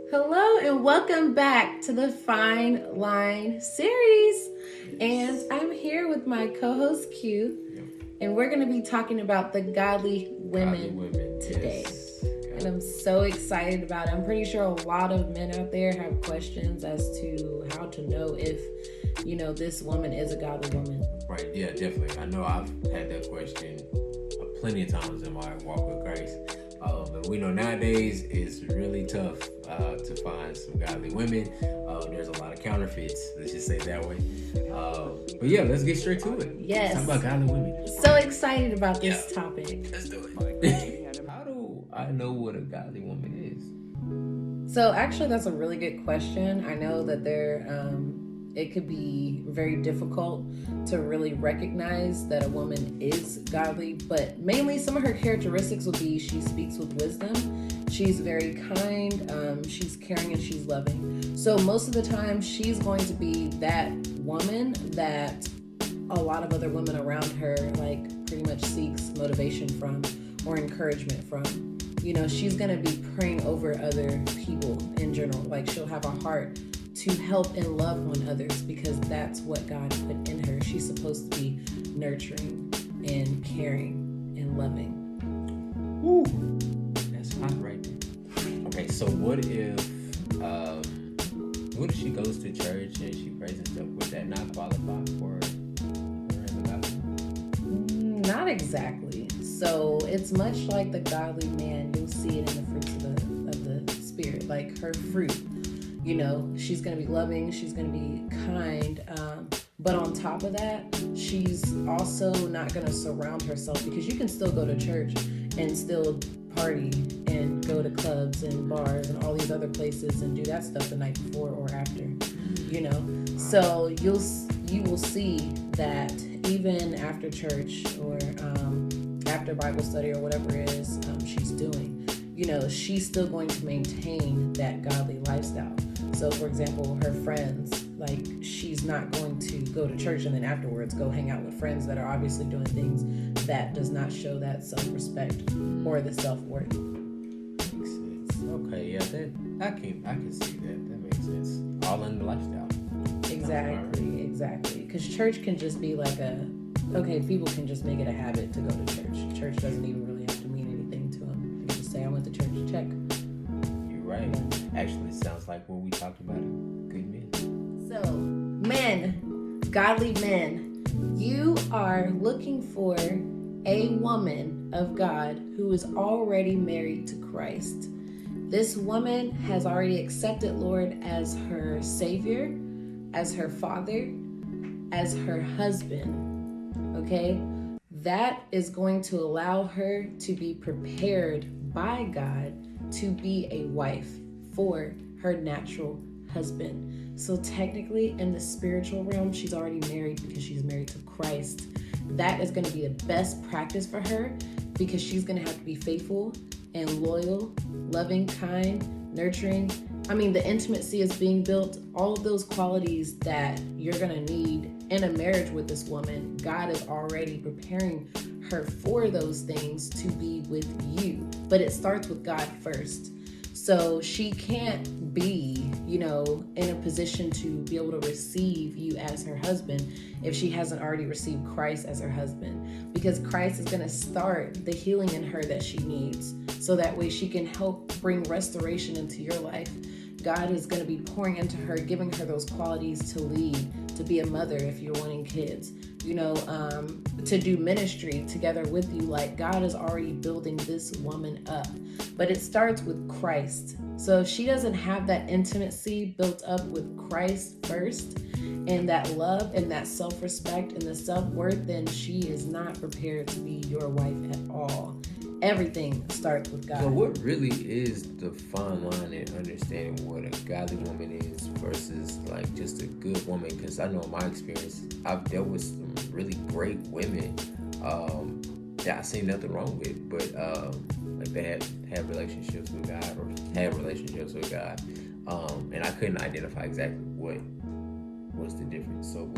Hello and welcome back to the Fine Line series. And I'm here with my co-host Q, and we're going to be talking about the godly women today. Yes. And I'm so excited about it. I'm pretty sure a lot of men out there have questions as to how to know if, this woman is a godly woman. Right, yeah, definitely. I know I've had that question plenty of times in my walk with Christ. But we know nowadays it's really tough to find some godly women. There's a lot of counterfeits, let's just say it that way. But yeah, let's get straight to it. Yes. Let's talk about godly women. So excited about this topic. Let's do it. How do I know what a godly woman is? So actually, that's a really good question. I know that it could be very difficult to really recognize that a woman is godly, but mainly some of her characteristics would be she speaks with wisdom, she's very kind, she's caring, and she's loving. So most of the time, she's going to be that woman that a lot of other women around her pretty much seeks motivation from or encouragement from. She's going to be praying over other people in general. She'll have a heart to help and love on others because that's what God put in her. She's supposed to be nurturing and caring and loving. Ooh, that's hot right there. Okay, so what if she goes to church and she prays and stuff? Would that not qualify for her as a godly woman? Not exactly. So it's much like the godly man. You'll see it in the fruits of the spirit, like her fruit. She's going to be loving, she's going to be kind, but on top of that, she's also not going to surround herself, because you can still go to church and still party and go to clubs and bars and all these other places and do that stuff the night before or after, So you will see that even after church or after Bible study or whatever it is she's doing, she's still going to maintain that godly lifestyle. So, for example, her friends, she's not going to go to church and then afterwards go hang out with friends that are obviously doing things that does not show that self-respect or the self-worth. Makes sense. Okay, yeah, I can see that. That makes sense. All in the lifestyle. Exactly. Because church can just be people can just make it a habit to go to church. Church doesn't even really have to mean anything to them. They can just say, I went to church to check. You're right. Actually, sounds like what we talked about in Good Men. So, men, godly men, you are looking for a woman of God who is already married to Christ. This woman has already accepted Lord as her Savior, as her Father, as her husband. Okay? That is going to allow her to be prepared by God to be a wife for her natural husband. So technically, in the spiritual realm, she's already married because she's married to Christ. That is going to be the best practice for her, because she's going to have to be faithful and loyal, loving, kind, nurturing. The intimacy is being built. All of those qualities that you're going to need in a marriage with this woman, God is already preparing her for those things to be with you. But it starts with God first. So she can't be, in a position to be able to receive you as her husband if she hasn't already received Christ as her husband. Because Christ is going to start the healing in her that she needs. So that way she can help bring restoration into your life. God is going to be pouring into her, giving her those qualities to lead, to be a mother if you're wanting kids, to do ministry together with you. God is already building this woman up. But it starts with Christ. So if she doesn't have that intimacy built up with Christ first, and that love and that self-respect and the self-worth, then she is not prepared to be your wife at all. Everything starts with God. So what really is the fine line in understanding what a godly woman is versus just a good woman? Because I know in my experience, I've dealt with some really great women that I see nothing wrong with, but they had relationships with God or had relationships with God, and I couldn't identify exactly what was the difference. So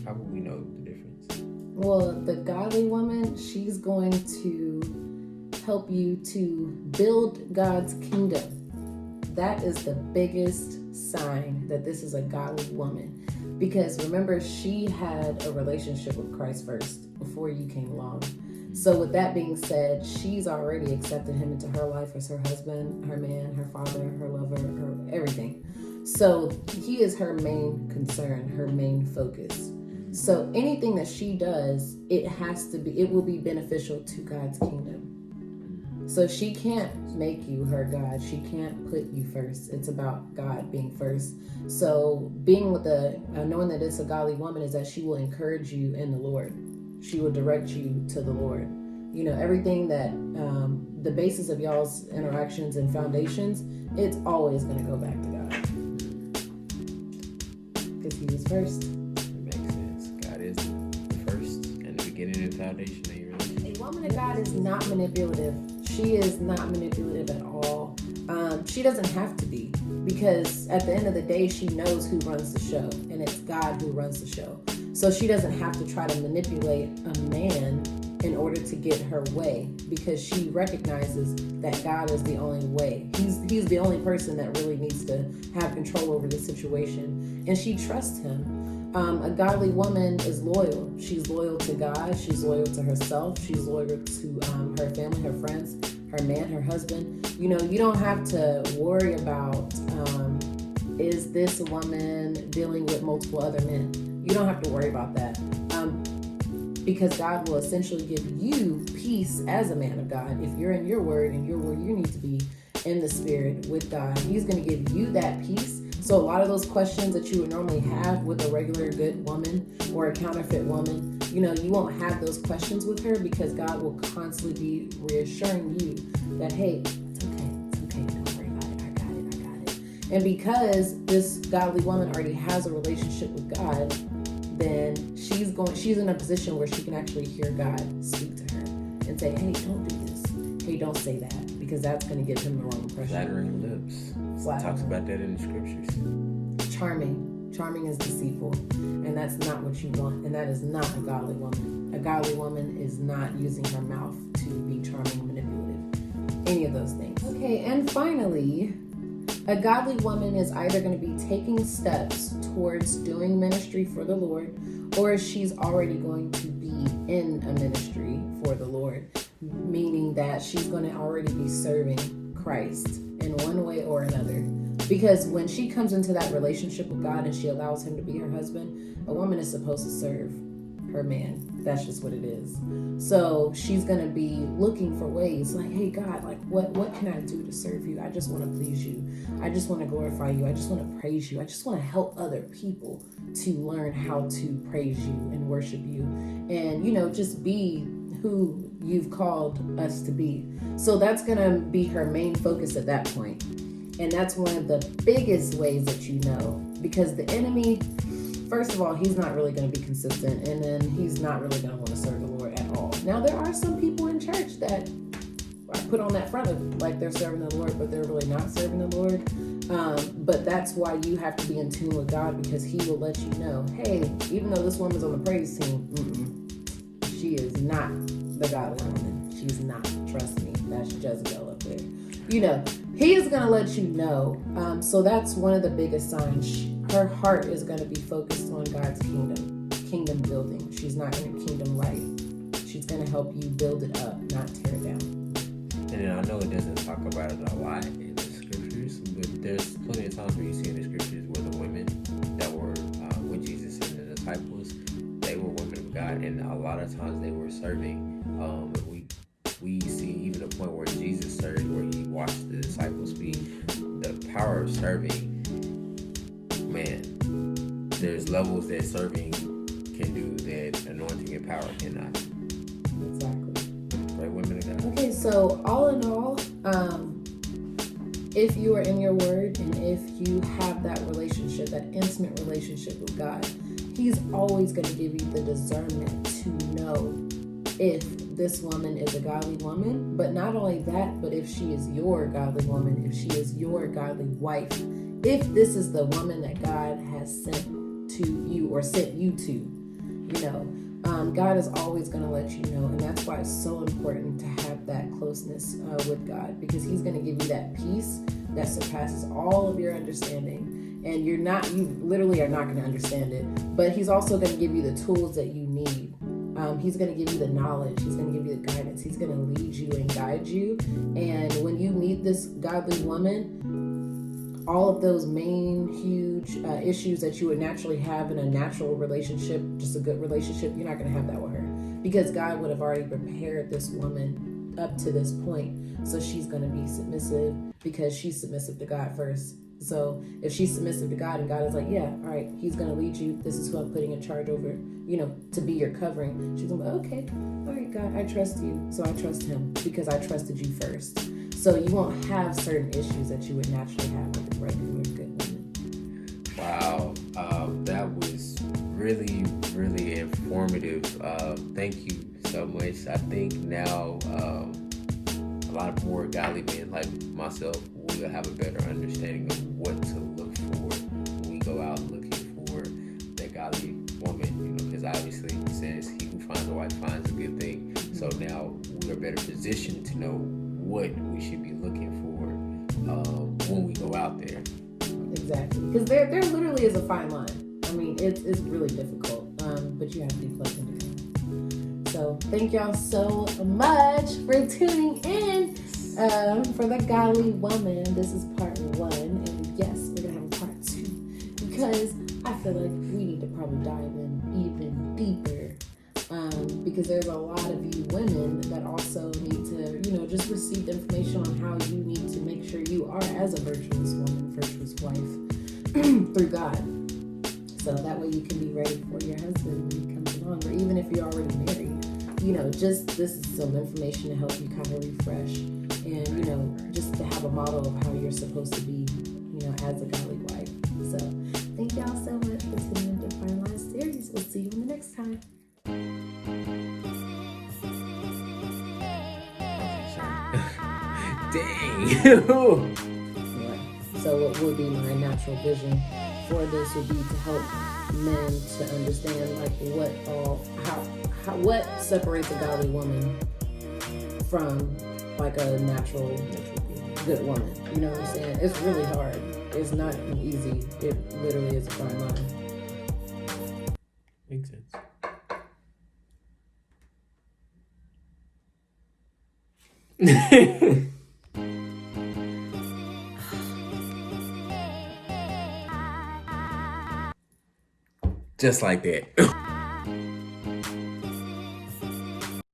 how will we know the difference? Well, the godly woman, she's going to help you to build God's kingdom. that is the biggest sign that this is a godly woman. Because remember, she had a relationship with Christ first before you came along. So with that being said, she's already accepted him into her life as her husband, her man, her father, her lover, her everything. So he is her main concern, her main focus. So anything that she does, it will be beneficial to God's kingdom. So she can't make you her God. She can't put you first. It's about God being first. So being with knowing that it's a godly woman is that she will encourage you in the Lord. She will direct you to the Lord. You know, everything that, the basis of y'all's interactions and foundations, it's always going to go back to God. Because he was first. It makes sense. God is the first and the beginning and foundation of your relationship. A woman of God is not manipulative. She is not manipulative at all. She doesn't have to be, because at the end of the day, she knows who runs the show, and it's God who runs the show. So she doesn't have to try to manipulate a man in order to get her way, because she recognizes that God is the only way. He's the only person that really needs to have control over the situation, and she trusts him. A godly woman is loyal. She's loyal to God. She's loyal to herself. She's loyal to her family, her friends, her man, her husband. You know, you don't have to worry about, is this woman dealing with multiple other men? You don't have to worry about that. Because God will essentially give you peace as a man of God. If you're in your word and you're where you need to be in the spirit with God, he's going to give you that peace. So a lot of those questions that you would normally have with a regular good woman or a counterfeit woman, you know, you won't have those questions with her, because God will constantly be reassuring you that, hey, it's okay, don't worry about it, I got it. And because this godly woman already has a relationship with God, then she's in a position where she can actually hear God speak to her and say, hey, don't do this. Hey, don't say that, because that's going to give him the wrong impression. Flattering lips. Talks about that in the scriptures. Charming is deceitful, and that's not what you want, and that is not a godly woman. A godly woman is not using her mouth to be charming, manipulative, any of those things. Okay, and finally, a godly woman is either going to be taking steps towards doing ministry for the Lord, or she's already going to be in a ministry for the Lord, meaning that she's going to already be serving Christ in one way or another. Because when she comes into that relationship with God and she allows him to be her husband, a woman is supposed to serve her man. That's just what it is. So she's going to be looking for ways like, hey, God, like what can I do to serve you? I just want to please you. I just want to glorify you. I just want to praise you. I just want to help other people to learn how to praise you and worship you. And, you know, just be who you've called us to be. So that's going to be her main focus at that point. And that's one of the biggest ways that you know, because the enemy, first of all, he's not really going to be consistent, and then he's not really going to want to serve the Lord at all. Now, there are some people in church that are put on that front of like they're serving the Lord, but they're really not serving the Lord. But that's why you have to be in tune with God, because he will let you know, hey, even though this woman's on the praise team, she is not the godly woman. She's not. Trust me. That's Jezebel up there. You know, he is going to let you know. So that's one of the biggest signs. Her heart is going to be focused on God's kingdom building. She's not in a kingdom life. She's going to help you build it up, not tear it down. And then I know it doesn't talk about it a lot in the scriptures, but there's plenty of times where you see in the scriptures where the women that were with Jesus and the disciples, they were women of God, and a lot of times they were serving. We see even a point where Jesus served, where he watched the disciples be. The power of serving, man, there's levels that serving can do that anointing and power cannot. Exactly. Right, women of God? Okay, so all in all, if you are in your word and if you have that relationship, that intimate relationship with God, he's always going to give you the discernment to know if this woman is a godly woman, but not only that, but if she is your godly woman, if she is your godly wife, if this is the woman that God has sent to you or sent you to, you know. God is always going to let you know, and that's why it's so important to have that closeness with God, because He's going to give you that peace that surpasses all of your understanding. And you literally are not going to understand it, but He's also going to give you the tools that you need. He's going to give you the knowledge. He's going to give you the guidance. He's going to lead you and guide you. And when you meet this godly woman, all of those main huge issues that you would naturally have in a natural relationship, just a good relationship, you're not going to have that with her, because God would have already prepared this woman up to this point. So she's going to be submissive because she's submissive to God first. So if she's submissive to God and God is like, yeah, all right, He's going to lead you. This is who I'm putting in charge over, to be your covering. She's going to be, okay, all right, God, I trust you. So I trust Him because I trusted you first. So you won't have certain issues that you would naturally have with a regular good woman. Wow. That was really, really informative. Thank you so much. I think now a lot of more godly men like myself will have a better understanding of what to look for when we go out looking for that godly woman, because obviously it says he who finds a wife finds a good thing. So now we're better positioned to know what we should be looking for when we go out there. Exactly, because there literally is a fine line. I mean, it's really difficult, but you have to be plugged into God. So thank y'all so much for tuning in for the godly woman. This is part 1, and yes, we're gonna have a part 2 because I feel like we need to probably dive in even deeper, because there's a lot of you women that also need to, just receive the information on how you need to make sure you are as a virtuous woman, virtuous wife through God. So that way you can be ready for your husband when he comes along, or even if you're already married. Just this is some information to help you kind of refresh and, just to have a model of how you're supposed to be, as a godly wife. So thank y'all so much for tuning into Fine Line Series. We'll see you in the next time. Dang. So what would be my natural vision for this would be to help men to understand what separates a godly woman from like a natural good woman. You know what I'm saying? It's really hard. It's not easy. It literally is a fine line. Makes sense. Just like that.